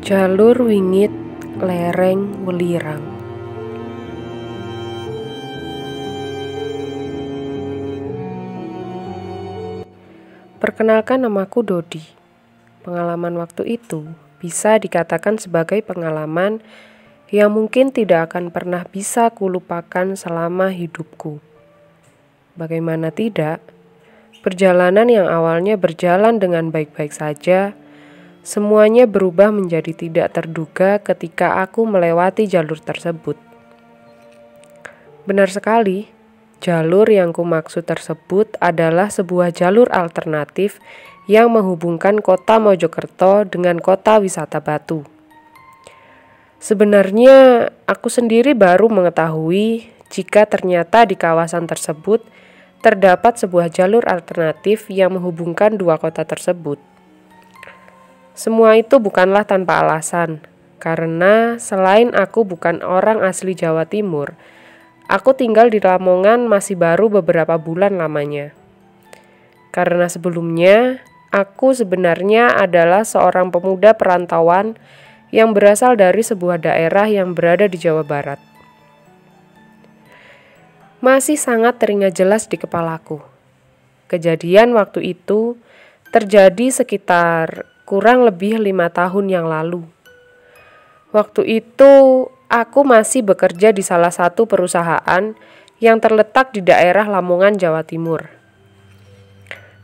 Jalur wingit lereng welirang. Perkenalkan, namaku Dodi. Pengalaman waktu itu bisa dikatakan sebagai pengalaman yang mungkin tidak akan pernah bisa kulupakan selama hidupku. Bagaimana tidak, perjalanan yang awalnya berjalan dengan baik-baik saja, semuanya berubah menjadi tidak terduga ketika aku melewati jalur tersebut. Benar sekali, jalur yang kumaksud tersebut adalah sebuah jalur alternatif yang menghubungkan kota Mojokerto dengan kota wisata Batu. Sebenarnya, aku sendiri baru mengetahui jika ternyata di kawasan tersebut terdapat sebuah jalur alternatif yang menghubungkan dua kota tersebut. Semua itu bukanlah tanpa alasan, karena selain aku bukan orang asli Jawa Timur, aku tinggal di Lamongan masih baru beberapa bulan lamanya. Karena sebelumnya, aku sebenarnya adalah seorang pemuda perantauan yang berasal dari sebuah daerah yang berada di Jawa Barat. Masih sangat teringat jelas di kepalaku. Kejadian waktu itu terjadi sekitar kurang lebih 5 tahun yang lalu. Waktu itu aku masih bekerja di salah satu perusahaan yang terletak di daerah Lamongan, Jawa Timur.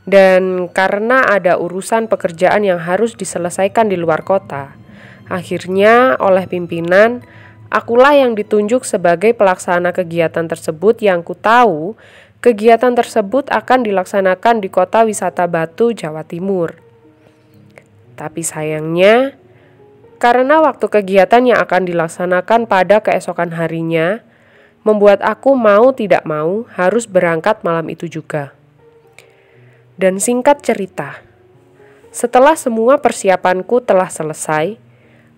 Dan karena ada urusan pekerjaan yang harus diselesaikan di luar kota, akhirnya oleh pimpinan, akulah yang ditunjuk sebagai pelaksana kegiatan tersebut yang ku tahu kegiatan tersebut akan dilaksanakan di kota wisata Batu, Jawa Timur. Tapi sayangnya, karena waktu kegiatan yang akan dilaksanakan pada keesokan harinya, membuat aku mau tidak mau harus berangkat malam itu juga. Dan singkat cerita, setelah semua persiapanku telah selesai,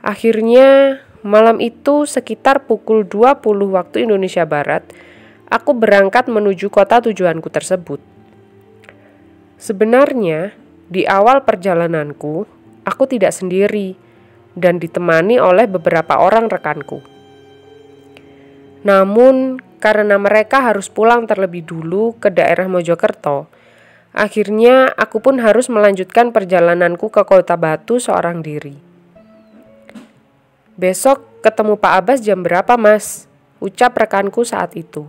akhirnya malam itu sekitar pukul 20 waktu Indonesia Barat, aku berangkat menuju kota tujuanku tersebut. Sebenarnya, di awal perjalananku, aku tidak sendiri dan ditemani oleh beberapa orang rekanku. Namun, karena mereka harus pulang terlebih dulu ke daerah Mojokerto, akhirnya aku pun harus melanjutkan perjalananku ke kota Batu seorang diri. "Besok ketemu Pak Abbas jam berapa, Mas?" ucap rekanku saat itu.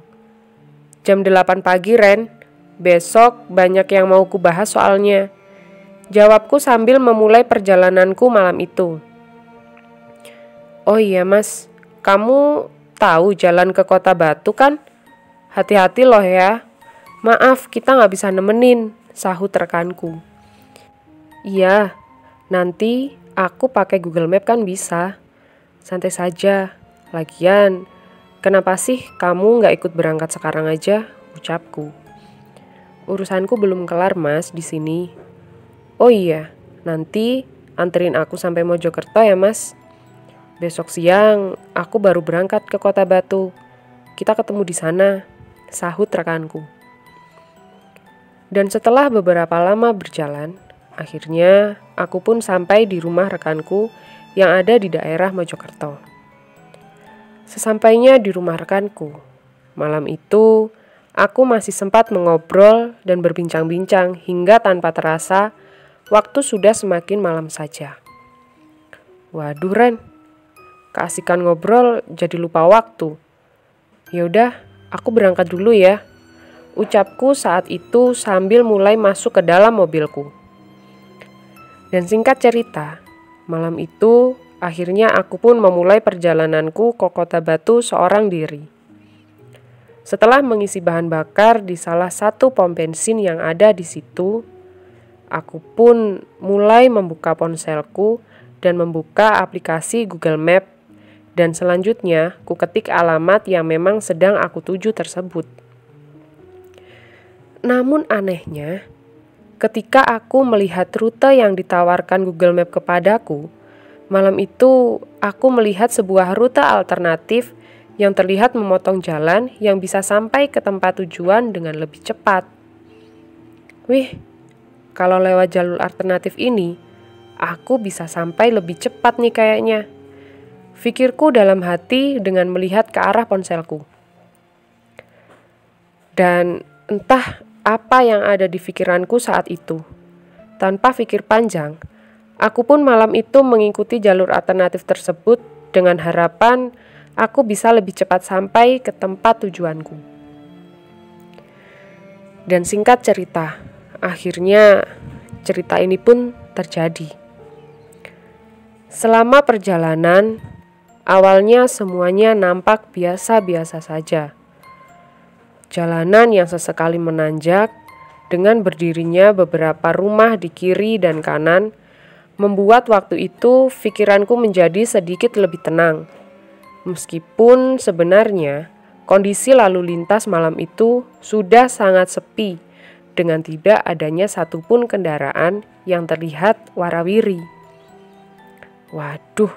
"Jam 8 pagi, Ren. Besok banyak yang mau kubahas soalnya," jawabku sambil memulai perjalananku malam itu. "Oh iya, Mas, kamu tahu jalan ke kota Batu kan? Hati-hati loh ya. Maaf, kita nggak bisa nemenin," sahut rekanku. "Iya, nanti aku pakai Google Map kan bisa. Santai saja. Lagian, kenapa sih kamu nggak ikut berangkat sekarang aja?" ucapku. "Urusanku belum kelar, Mas, di sini." "Oh iya, nanti anterin aku sampai Mojokerto ya, Mas. Besok siang aku baru berangkat ke kota Batu. Kita ketemu di sana," sahut rekanku. Dan setelah beberapa lama berjalan, akhirnya aku pun sampai di rumah rekanku yang ada di daerah Mojokerto. Sesampainya di rumah rekanku, malam itu aku masih sempat mengobrol dan berbincang-bincang hingga tanpa terasa waktu sudah semakin malam saja. "Waduh, Ren, keasikan ngobrol jadi lupa waktu. Yaudah, aku berangkat dulu ya," ucapku saat itu sambil mulai masuk ke dalam mobilku. Dan singkat cerita, malam itu akhirnya aku pun memulai perjalananku ke kota Batu seorang diri. Setelah mengisi bahan bakar di salah satu pom bensin yang ada di situ, aku pun mulai membuka ponselku dan membuka aplikasi Google Map, dan selanjutnya ku ketik alamat yang memang sedang aku tuju tersebut. Namun anehnya, ketika aku melihat rute yang ditawarkan Google Map kepadaku, malam itu aku melihat sebuah rute alternatif yang terlihat memotong jalan yang bisa sampai ke tempat tujuan dengan lebih cepat. Wih, kalau lewat jalur alternatif ini, Aku bisa sampai lebih cepat nih kayaknya. Pikirku dalam hati dengan melihat ke arah ponselku. Dan entah apa yang ada di pikiranku saat itu. Tanpa pikir panjang, aku pun malam itu mengikuti jalur alternatif tersebut dengan harapan aku bisa lebih cepat sampai ke tempat tujuanku. Dan singkat cerita, akhirnya cerita ini pun terjadi. Selama perjalanan, awalnya semuanya nampak biasa-biasa saja. Jalanan yang sesekali menanjak dengan berdirinya beberapa rumah di kiri dan kanan membuat waktu itu pikiranku menjadi sedikit lebih tenang. Meskipun sebenarnya kondisi lalu lintas malam itu sudah sangat sepi dengan tidak adanya satupun kendaraan yang terlihat warawiri. Waduh,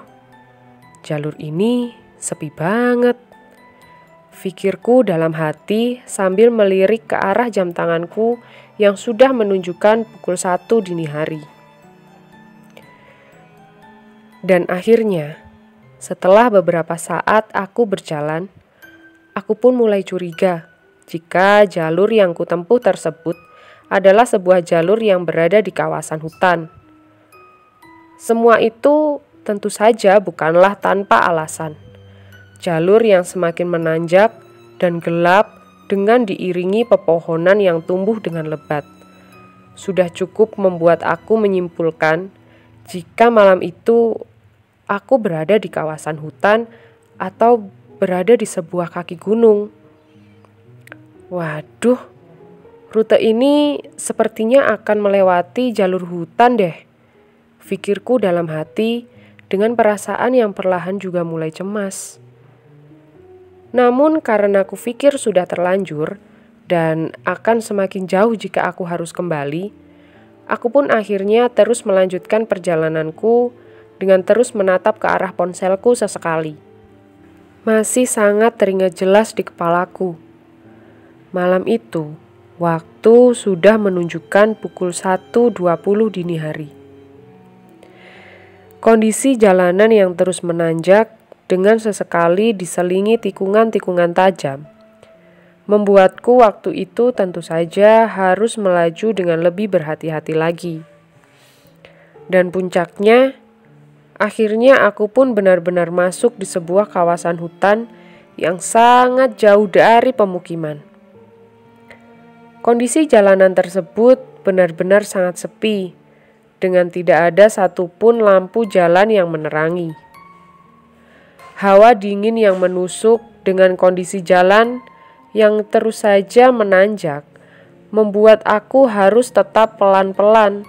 jalur ini sepi banget. Pikirku dalam hati sambil melirik ke arah jam tanganku yang sudah menunjukkan pukul 1 dini hari. Dan akhirnya, setelah beberapa saat aku berjalan, aku pun mulai curiga jika jalur yang kutempuh tersebut adalah sebuah jalur yang berada di kawasan hutan. Semua itu tentu saja bukanlah tanpa alasan. Jalur yang semakin menanjak dan gelap dengan diiringi pepohonan yang tumbuh dengan lebat sudah cukup membuat aku menyimpulkan jika malam itu aku berada di kawasan hutan atau berada di sebuah kaki gunung. Waduh, rute ini sepertinya akan melewati jalur hutan deh. Pikirku dalam hati dengan perasaan yang perlahan juga mulai cemas. Namun karena aku pikir sudah terlanjur dan akan semakin jauh jika aku harus kembali, aku pun akhirnya terus melanjutkan perjalananku dengan terus menatap ke arah ponselku sesekali. Masih sangat teringat jelas di kepalaku. Malam itu, waktu sudah menunjukkan pukul 1.20 dini hari. Kondisi jalanan yang terus menanjak dengan sesekali diselingi tikungan-tikungan tajam, membuatku waktu itu tentu saja harus melaju dengan lebih berhati-hati lagi. Dan puncaknya, akhirnya aku pun benar-benar masuk di sebuah kawasan hutan yang sangat jauh dari pemukiman. Kondisi jalanan tersebut benar-benar sangat sepi, dengan tidak ada satupun lampu jalan yang menerangi. Hawa dingin yang menusuk dengan kondisi jalan yang terus saja menanjak membuat aku harus tetap pelan-pelan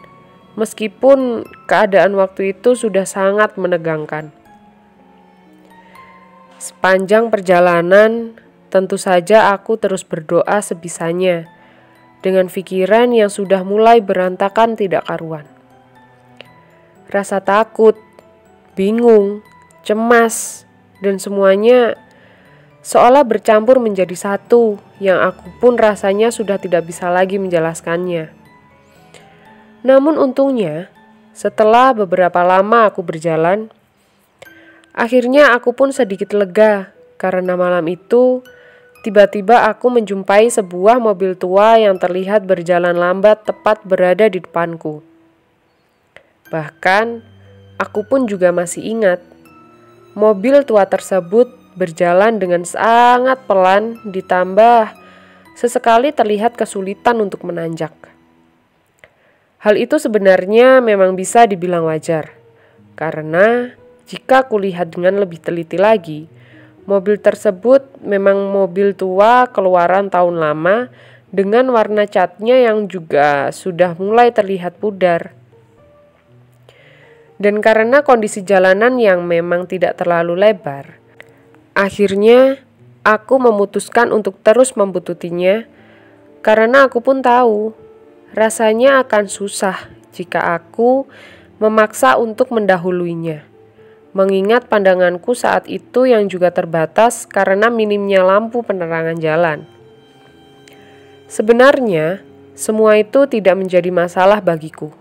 meskipun keadaan waktu itu sudah sangat menegangkan. Sepanjang perjalanan tentu saja aku terus berdoa sebisanya dengan pikiran yang sudah mulai berantakan tidak karuan. Rasa takut, bingung, cemas, dan semuanya seolah bercampur menjadi satu yang aku pun rasanya sudah tidak bisa lagi menjelaskannya. Namun untungnya, setelah beberapa lama aku berjalan, akhirnya aku pun sedikit lega karena malam itu tiba-tiba aku menjumpai sebuah mobil tua yang terlihat berjalan lambat tepat berada di depanku. Bahkan, aku pun juga masih ingat, mobil tua tersebut berjalan dengan sangat pelan ditambah sesekali terlihat kesulitan untuk menanjak. Hal itu sebenarnya memang bisa dibilang wajar, karena jika kulihat dengan lebih teliti lagi, mobil tersebut memang mobil tua keluaran tahun lama dengan warna catnya yang juga sudah mulai terlihat pudar. Dan karena kondisi jalanan yang memang tidak terlalu lebar, akhirnya aku memutuskan untuk terus membututinya karena aku pun tahu rasanya akan susah jika aku memaksa untuk mendahuluinya. Mengingat pandanganku saat itu yang juga terbatas karena minimnya lampu penerangan jalan. Sebenarnya, semua itu tidak menjadi masalah bagiku.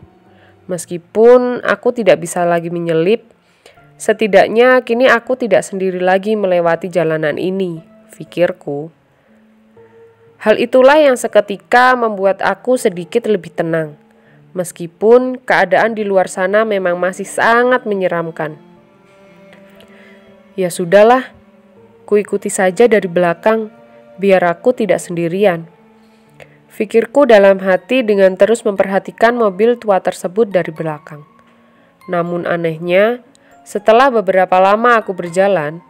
Meskipun aku tidak bisa lagi menyelip, setidaknya kini aku tidak sendiri lagi melewati jalanan ini, pikirku. Hal itulah yang seketika membuat aku sedikit lebih tenang, meskipun keadaan di luar sana memang masih sangat menyeramkan. Ya sudahlah, kuikuti saja dari belakang, biar aku tidak sendirian. Pikirku dalam hati dengan terus memperhatikan mobil tua tersebut dari belakang. Namun anehnya, setelah beberapa lama aku berjalan,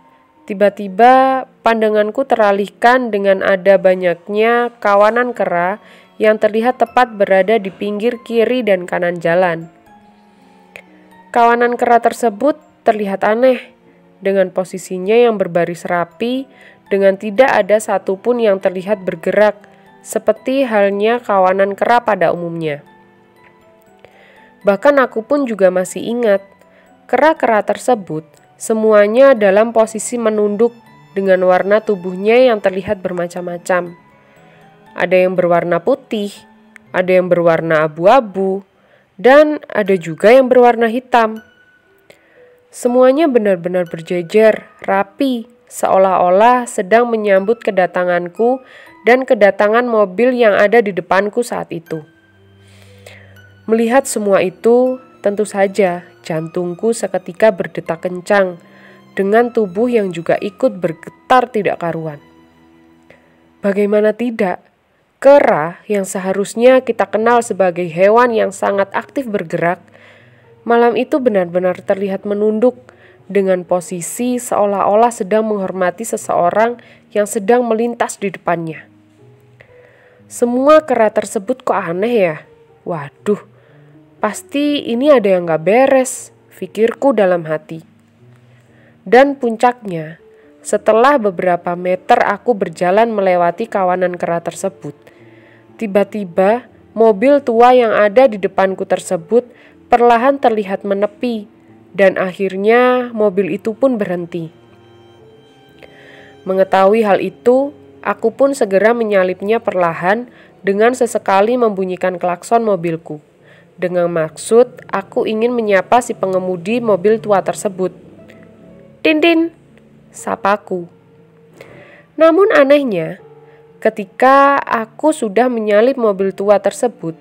tiba-tiba pandanganku teralihkan dengan ada banyaknya kawanan kera yang terlihat tepat berada di pinggir kiri dan kanan jalan. Kawanan kera tersebut terlihat aneh, dengan posisinya yang berbaris rapi, dengan tidak ada satupun yang terlihat bergerak, seperti halnya kawanan kera pada umumnya. Bahkan aku pun juga masih ingat, kera-kera tersebut semuanya dalam posisi menunduk dengan warna tubuhnya yang terlihat bermacam-macam. Ada yang berwarna putih, ada yang berwarna abu-abu, dan ada juga yang berwarna hitam. Semuanya benar-benar berjejer, rapi, seolah-olah sedang menyambut kedatanganku dan kedatangan mobil yang ada di depanku saat itu. Melihat semua itu, tentu saja jantungku seketika berdetak kencang, dengan tubuh yang juga ikut bergetar tidak karuan. Bagaimana tidak, kera yang seharusnya kita kenal sebagai hewan yang sangat aktif bergerak, malam itu benar-benar terlihat menunduk dengan posisi seolah-olah sedang menghormati seseorang yang sedang melintas di depannya. Semua kera tersebut kok aneh ya? Waduh, pasti ini ada yang gak beres, pikirku dalam hati. Dan puncaknya, setelah beberapa meter aku berjalan melewati kawanan kera tersebut, tiba-tiba mobil tua yang ada di depanku tersebut perlahan terlihat menepi, dan akhirnya mobil itu pun berhenti. Mengetahui hal itu, aku pun segera menyalipnya perlahan dengan sesekali membunyikan klakson mobilku. Dengan maksud, aku ingin menyapa si pengemudi mobil tua tersebut. "Tin-tin," sapaku. Namun anehnya, ketika aku sudah menyalip mobil tua tersebut,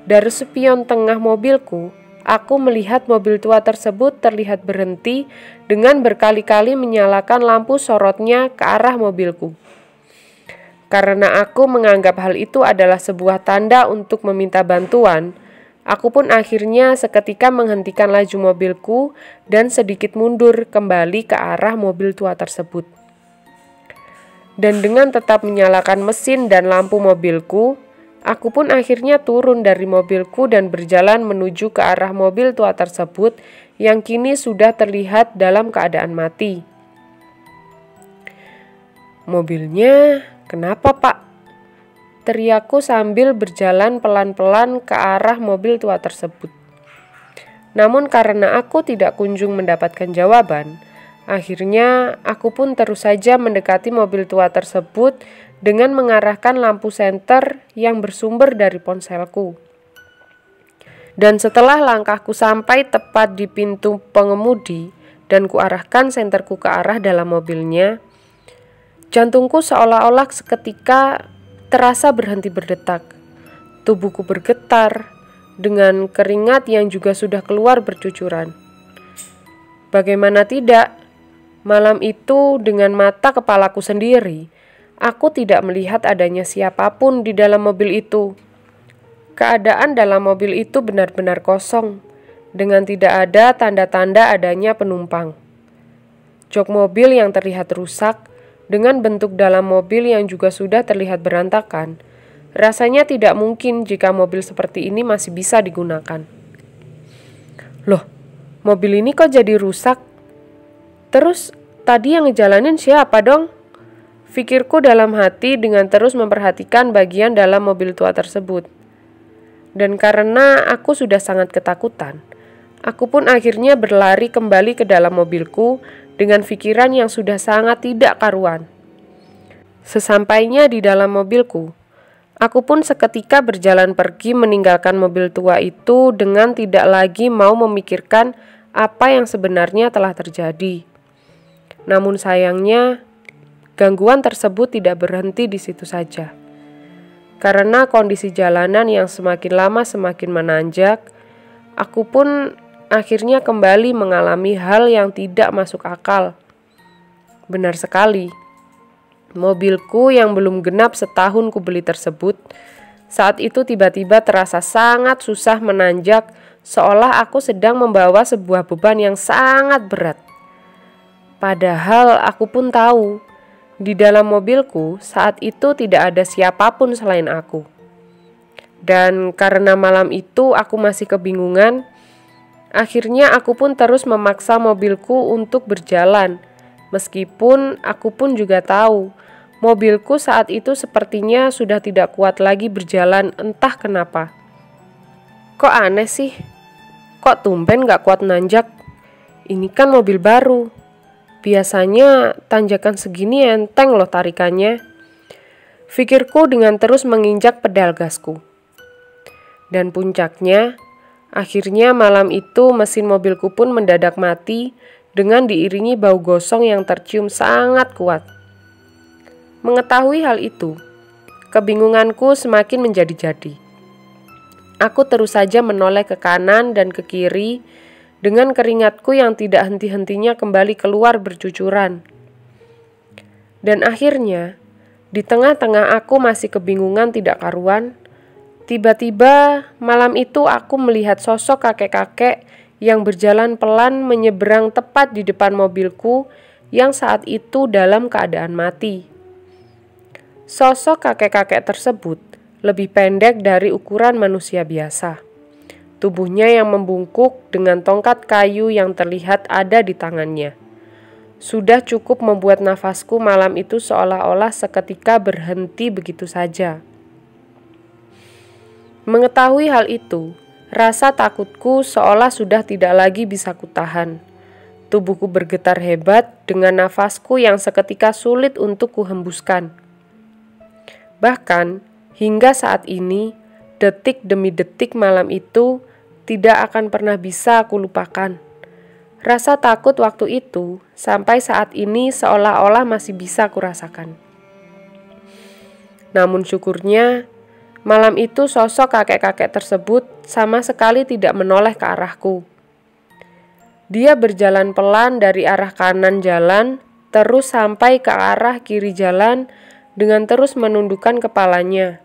dari spion tengah mobilku, aku melihat mobil tua tersebut terlihat berhenti dengan berkali-kali menyalakan lampu sorotnya ke arah mobilku. Karena aku menganggap hal itu adalah sebuah tanda untuk meminta bantuan, aku pun akhirnya seketika menghentikan laju mobilku dan sedikit mundur kembali ke arah mobil tua tersebut. Dan dengan tetap menyalakan mesin dan lampu mobilku, aku pun akhirnya turun dari mobilku dan berjalan menuju ke arah mobil tua tersebut yang kini sudah terlihat dalam keadaan mati. "Mobilnya kenapa, Pak?" teriakku sambil berjalan pelan-pelan ke arah mobil tua tersebut. Namun karena aku tidak kunjung mendapatkan jawaban, akhirnya aku pun terus saja mendekati mobil tua tersebut dengan mengarahkan lampu senter yang bersumber dari ponselku. Dan setelah langkahku sampai tepat di pintu pengemudi dan kuarahkan senterku ke arah dalam mobilnya, jantungku seolah-olah seketika terasa berhenti berdetak. Tubuhku bergetar dengan keringat yang juga sudah keluar bercucuran. Bagaimana tidak, malam itu dengan mata kepalaku sendiri, aku tidak melihat adanya siapapun di dalam mobil itu. Keadaan dalam mobil itu benar-benar kosong, dengan tidak ada tanda-tanda adanya penumpang. Jok mobil yang terlihat rusak, dengan bentuk dalam mobil yang juga sudah terlihat berantakan, rasanya tidak mungkin jika mobil seperti ini masih bisa digunakan. Loh, mobil ini kok jadi rusak? Terus tadi yang ngejalanin siapa dong? Pikirku dalam hati dengan terus memperhatikan bagian dalam mobil tua tersebut. Dan karena aku sudah sangat ketakutan, aku pun akhirnya berlari kembali ke dalam mobilku dengan pikiran yang sudah sangat tidak karuan. Sesampainya di dalam mobilku, Aku pun seketika berjalan pergi meninggalkan mobil tua itu dengan tidak lagi mau memikirkan apa yang sebenarnya telah terjadi. Namun sayangnya, gangguan tersebut tidak berhenti di situ saja. Karena kondisi jalanan yang semakin lama semakin menanjak, aku pun akhirnya kembali mengalami hal yang tidak masuk akal. Benar sekali. Mobilku yang belum genap setahun kubeli tersebut, saat itu tiba-tiba terasa sangat susah menanjak, seolah aku sedang membawa sebuah beban yang sangat berat. Padahal aku pun tahu, di dalam mobilku saat itu tidak ada siapapun selain aku. Dan karena malam itu aku masih kebingungan, akhirnya aku pun terus memaksa mobilku untuk berjalan, meskipun aku pun juga tahu, mobilku saat itu sepertinya sudah tidak kuat lagi berjalan entah kenapa. Kok aneh sih? Kok tumben gak kuat nanjak? Ini kan mobil baru. Biasanya tanjakan segini enteng loh tarikannya. Pikirku dengan terus menginjak pedal gasku. Dan puncaknya, akhirnya malam itu mesin mobilku pun mendadak mati dengan diiringi bau gosong yang tercium sangat kuat. Mengetahui hal itu, kebingunganku semakin menjadi-jadi. Aku terus saja menoleh ke kanan dan ke kiri dengan keringatku yang tidak henti-hentinya kembali keluar bercucuran. Dan akhirnya, di tengah-tengah aku masih kebingungan tidak karuan, tiba-tiba malam itu aku melihat sosok kakek-kakek yang berjalan pelan menyeberang tepat di depan mobilku yang saat itu dalam keadaan mati. Sosok kakek-kakek tersebut lebih pendek dari ukuran manusia biasa. Tubuhnya yang membungkuk dengan tongkat kayu yang terlihat ada di tangannya. Sudah cukup membuat nafasku malam itu seolah-olah seketika berhenti begitu saja. Mengetahui hal itu, rasa takutku seolah sudah tidak lagi bisa kutahan. Tubuhku bergetar hebat dengan nafasku yang seketika sulit untuk kuhembuskan. Bahkan, hingga saat ini, detik demi detik malam itu tidak akan pernah bisa aku lupakan. Rasa takut waktu itu sampai saat ini seolah-olah masih bisa kurasakan. Namun syukurnya, malam itu sosok kakek-kakek tersebut sama sekali tidak menoleh ke arahku. Dia berjalan pelan dari arah kanan jalan, terus sampai ke arah kiri jalan dengan terus menundukkan kepalanya.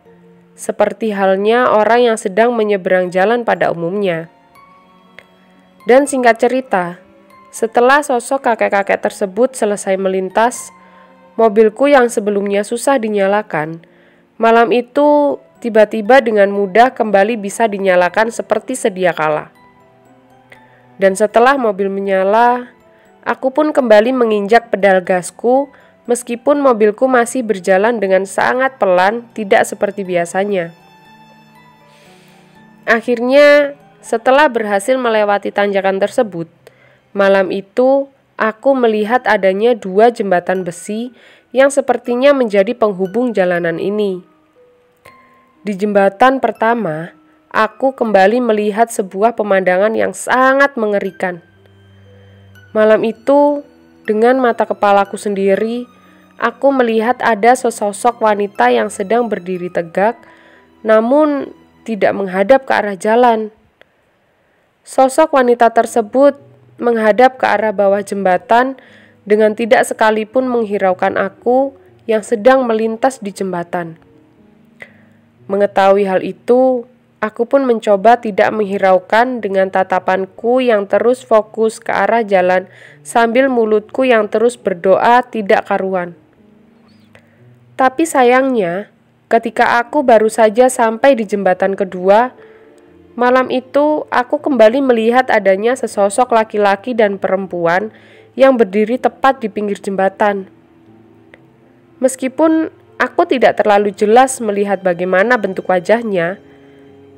Seperti halnya orang yang sedang menyeberang jalan pada umumnya. Dan singkat cerita, setelah sosok kakek-kakek tersebut selesai melintas, mobilku yang sebelumnya susah dinyalakan, malam itu tiba-tiba dengan mudah kembali bisa dinyalakan seperti sedia kala. Dan setelah mobil menyala, aku pun kembali menginjak pedal gasku, meskipun mobilku masih berjalan dengan sangat pelan, tidak seperti biasanya. Akhirnya, setelah berhasil melewati tanjakan tersebut, malam itu aku melihat adanya 2 jembatan besi yang sepertinya menjadi penghubung jalanan ini. Di jembatan pertama, aku kembali melihat sebuah pemandangan yang sangat mengerikan. Malam itu, dengan mata kepalaku sendiri, aku melihat ada sesosok wanita yang sedang berdiri tegak, namun tidak menghadap ke arah jalan. Sosok wanita tersebut menghadap ke arah bawah jembatan dengan tidak sekalipun menghiraukan aku yang sedang melintas di jembatan. Mengetahui hal itu, aku pun mencoba tidak menghiraukan dengan tatapanku yang terus fokus ke arah jalan sambil mulutku yang terus berdoa tidak karuan. Tapi sayangnya, ketika aku baru saja sampai di jembatan kedua, malam itu aku kembali melihat adanya sesosok laki-laki dan perempuan yang berdiri tepat di pinggir jembatan. Meskipun aku tidak terlalu jelas melihat bagaimana bentuk wajahnya,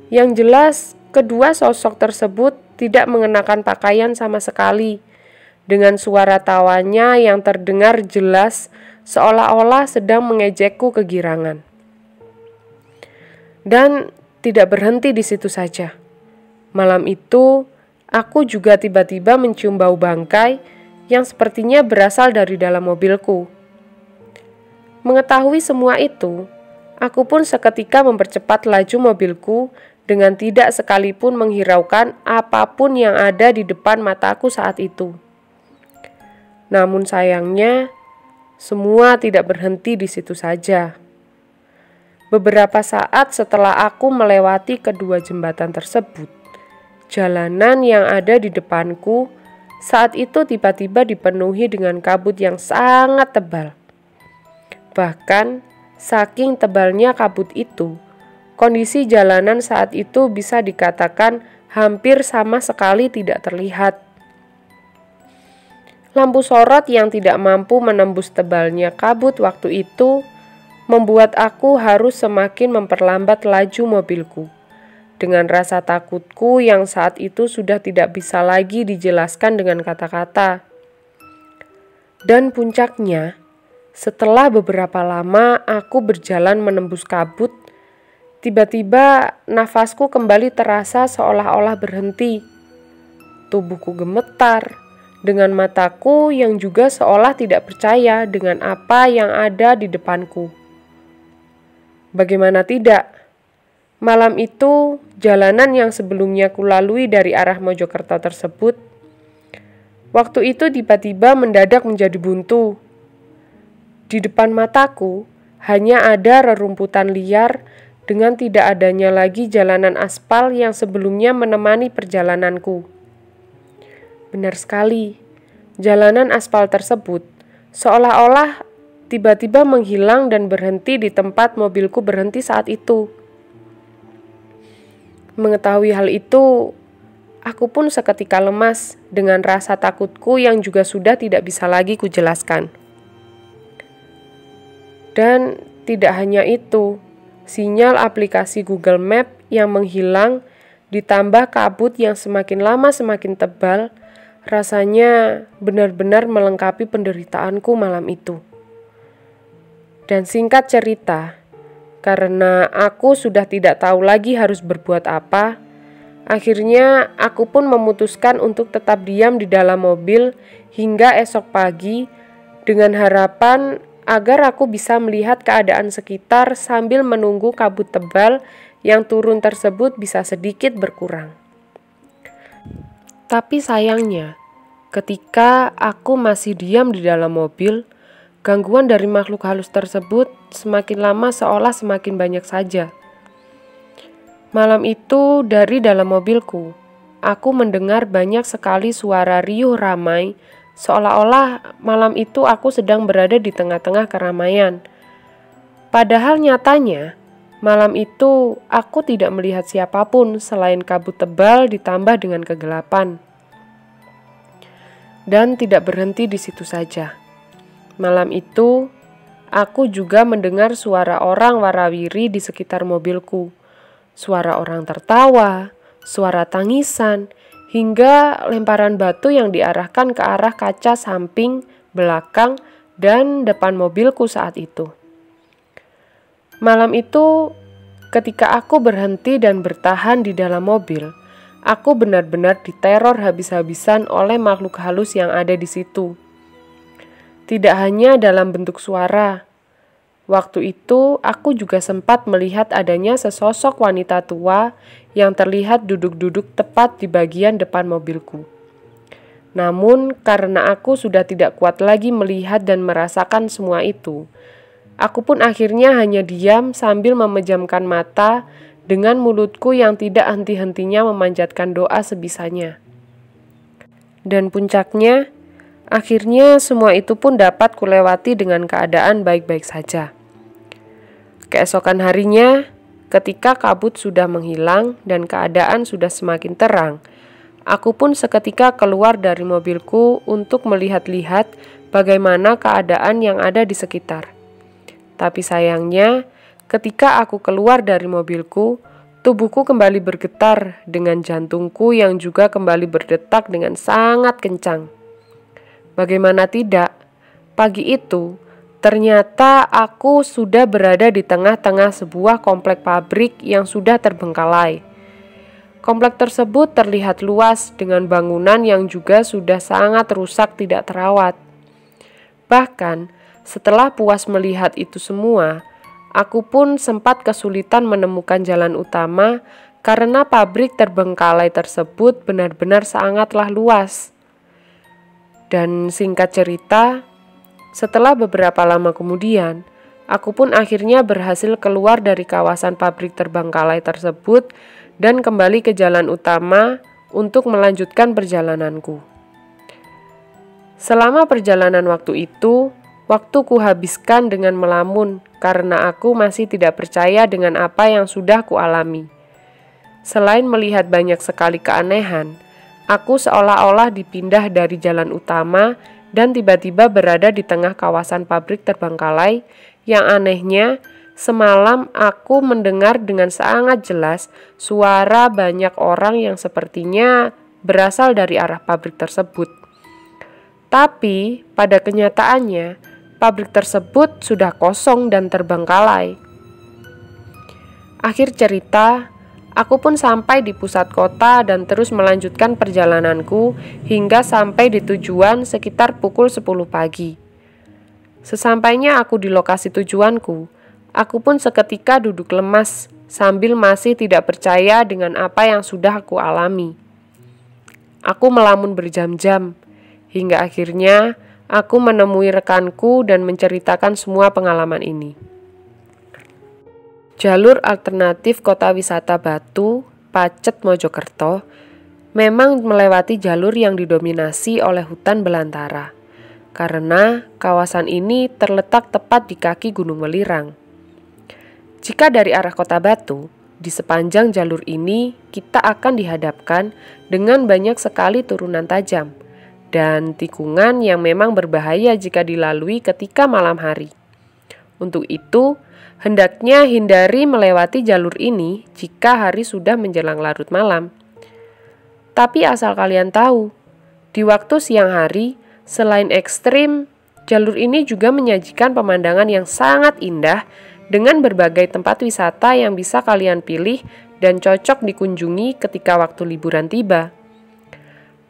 yang jelas kedua sosok tersebut tidak mengenakan pakaian sama sekali, dengan suara tawanya yang terdengar jelas seolah-olah sedang mengejekku kegirangan. Dan tidak berhenti di situ saja. Malam itu, aku juga tiba-tiba mencium bau bangkai yang sepertinya berasal dari dalam mobilku. Mengetahui semua itu, aku pun seketika mempercepat laju mobilku dengan tidak sekalipun menghiraukan apapun yang ada di depan mataku saat itu. Namun sayangnya, semua tidak berhenti di situ saja. Beberapa saat setelah aku melewati kedua jembatan tersebut, jalanan yang ada di depanku saat itu tiba-tiba dipenuhi dengan kabut yang sangat tebal. Bahkan, saking tebalnya kabut itu, kondisi jalanan saat itu bisa dikatakan hampir sama sekali tidak terlihat. Lampu sorot yang tidak mampu menembus tebalnya kabut waktu itu membuat aku harus semakin memperlambat laju mobilku. Dengan rasa takutku yang saat itu sudah tidak bisa lagi dijelaskan dengan kata-kata. Dan puncaknya, setelah beberapa lama aku berjalan menembus kabut, tiba-tiba nafasku kembali terasa seolah-olah berhenti. Tubuhku gemetar, dengan mataku yang juga seolah tidak percaya dengan apa yang ada di depanku. Bagaimana tidak? Malam itu, jalanan yang sebelumnya kulalui dari arah Mojokerto tersebut, waktu itu tiba-tiba mendadak menjadi buntu. Di depan mataku, hanya ada rerumputan liar dengan tidak adanya lagi jalanan aspal yang sebelumnya menemani perjalananku. Benar sekali, jalanan aspal tersebut seolah-olah tiba-tiba menghilang dan berhenti di tempat mobilku berhenti saat itu. Mengetahui hal itu, aku pun seketika lemas dengan rasa takutku yang juga sudah tidak bisa lagi kujelaskan. Dan tidak hanya itu, sinyal aplikasi Google Map yang menghilang ditambah kabut yang semakin lama semakin tebal, rasanya benar-benar melengkapi penderitaanku malam itu. Dan singkat cerita, karena aku sudah tidak tahu lagi harus berbuat apa, akhirnya aku pun memutuskan untuk tetap diam di dalam mobil hingga esok pagi dengan harapan agar aku bisa melihat keadaan sekitar sambil menunggu kabut tebal yang turun tersebut bisa sedikit berkurang. Tapi sayangnya, ketika aku masih diam di dalam mobil, gangguan dari makhluk halus tersebut semakin lama seolah semakin banyak saja. Malam itu dari dalam mobilku, aku mendengar banyak sekali suara riuh ramai, seolah-olah malam itu aku sedang berada di tengah-tengah keramaian. Padahal nyatanya, malam itu aku tidak melihat siapapun selain kabut tebal ditambah dengan kegelapan. Dan tidak berhenti di situ saja. Malam itu, aku juga mendengar suara orang warawiri di sekitar mobilku. Suara orang tertawa, suara tangisan, hingga lemparan batu yang diarahkan ke arah kaca samping, belakang, dan depan mobilku saat itu. Malam itu, ketika aku berhenti dan bertahan di dalam mobil, aku benar-benar diteror habis-habisan oleh makhluk halus yang ada di situ. Tidak hanya dalam bentuk suara. Waktu itu, aku juga sempat melihat adanya sesosok wanita tua yang terlihat duduk-duduk tepat di bagian depan mobilku. Namun, karena aku sudah tidak kuat lagi melihat dan merasakan semua itu, aku pun akhirnya hanya diam sambil memejamkan mata dengan mulutku yang tidak henti-hentinya memanjatkan doa sebisanya. Dan puncaknya, akhirnya semua itu pun dapat kulewati dengan keadaan baik-baik saja. Keesokan harinya, ketika kabut sudah menghilang dan keadaan sudah semakin terang, aku pun seketika keluar dari mobilku untuk melihat-lihat bagaimana keadaan yang ada di sekitar. Tapi sayangnya, ketika aku keluar dari mobilku, tubuhku kembali bergetar dengan jantungku yang juga kembali berdetak dengan sangat kencang. Bagaimana tidak, pagi itu Ternyata aku sudah berada di tengah-tengah sebuah komplek pabrik yang sudah terbengkalai. Komplek tersebut terlihat luas dengan bangunan yang juga sudah sangat rusak tidak terawat. Bahkan, setelah puas melihat itu semua, aku pun sempat kesulitan menemukan jalan utama karena pabrik terbengkalai tersebut benar-benar sangatlah luas. Dan singkat cerita, setelah beberapa lama kemudian, aku pun akhirnya berhasil keluar dari kawasan pabrik terbengkalai tersebut dan kembali ke jalan utama untuk melanjutkan perjalananku. Selama perjalanan waktu itu, waktuku habiskan dengan melamun karena aku masih tidak percaya dengan apa yang sudah kualami. Selain melihat banyak sekali keanehan, aku seolah-olah dipindah dari jalan utama dan tiba-tiba berada di tengah kawasan pabrik terbengkalai yang anehnya semalam aku mendengar dengan sangat jelas suara banyak orang yang sepertinya berasal dari arah pabrik tersebut. Tapi pada kenyataannya pabrik tersebut sudah kosong dan terbengkalai. Akhir cerita, aku pun sampai di pusat kota dan terus melanjutkan perjalananku hingga sampai di tujuan sekitar pukul 10 pagi. Sesampainya aku di lokasi tujuanku, aku pun seketika duduk lemas sambil masih tidak percaya dengan apa yang sudah aku alami. Aku melamun berjam-jam, hingga akhirnya aku menemui rekanku dan menceritakan semua pengalaman ini. Jalur alternatif Kota Wisata Batu, Pacet, Mojokerto, memang melewati jalur yang didominasi oleh hutan belantara, karena kawasan ini terletak tepat di kaki Gunung Welirang. Jika dari arah Kota Batu, di sepanjang jalur ini kita akan dihadapkan dengan banyak sekali turunan tajam dan tikungan yang memang berbahaya jika dilalui ketika malam hari. Untuk itu, hendaknya hindari melewati jalur ini jika hari sudah menjelang larut malam. Tapi asal kalian tahu, di waktu siang hari, selain ekstrim, jalur ini juga menyajikan pemandangan yang sangat indah dengan berbagai tempat wisata yang bisa kalian pilih dan cocok dikunjungi ketika waktu liburan tiba.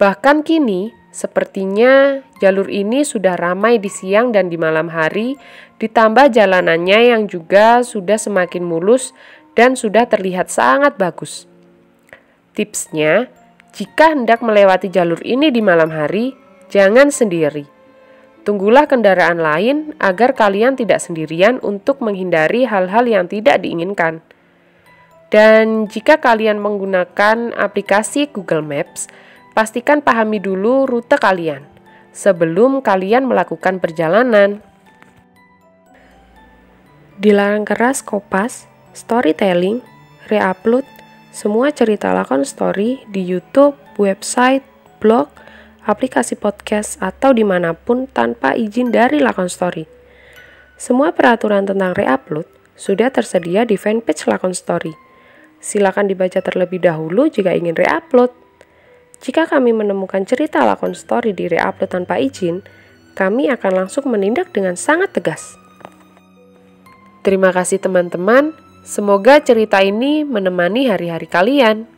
Bahkan kini, sepertinya jalur ini sudah ramai di siang dan di malam hari, ditambah jalanannya yang juga sudah semakin mulus dan sudah terlihat sangat bagus. Tipsnya, jika hendak melewati jalur ini di malam hari, jangan sendiri. Tunggulah kendaraan lain agar kalian tidak sendirian untuk menghindari hal-hal yang tidak diinginkan. Dan jika kalian menggunakan aplikasi Google Maps, pastikan pahami dulu rute kalian sebelum kalian melakukan perjalanan. Dilarang keras Kopas, storytelling, reupload, semua cerita lakon story di YouTube, website, blog, aplikasi podcast, atau dimanapun tanpa izin dari lakon story. Semua peraturan tentang reupload sudah tersedia di fanpage lakon story. Silakan dibaca terlebih dahulu jika ingin reupload. Jika kami menemukan cerita lakon story di reupload tanpa izin, kami akan langsung menindak dengan sangat tegas. Terima kasih teman-teman, semoga cerita ini menemani hari-hari kalian.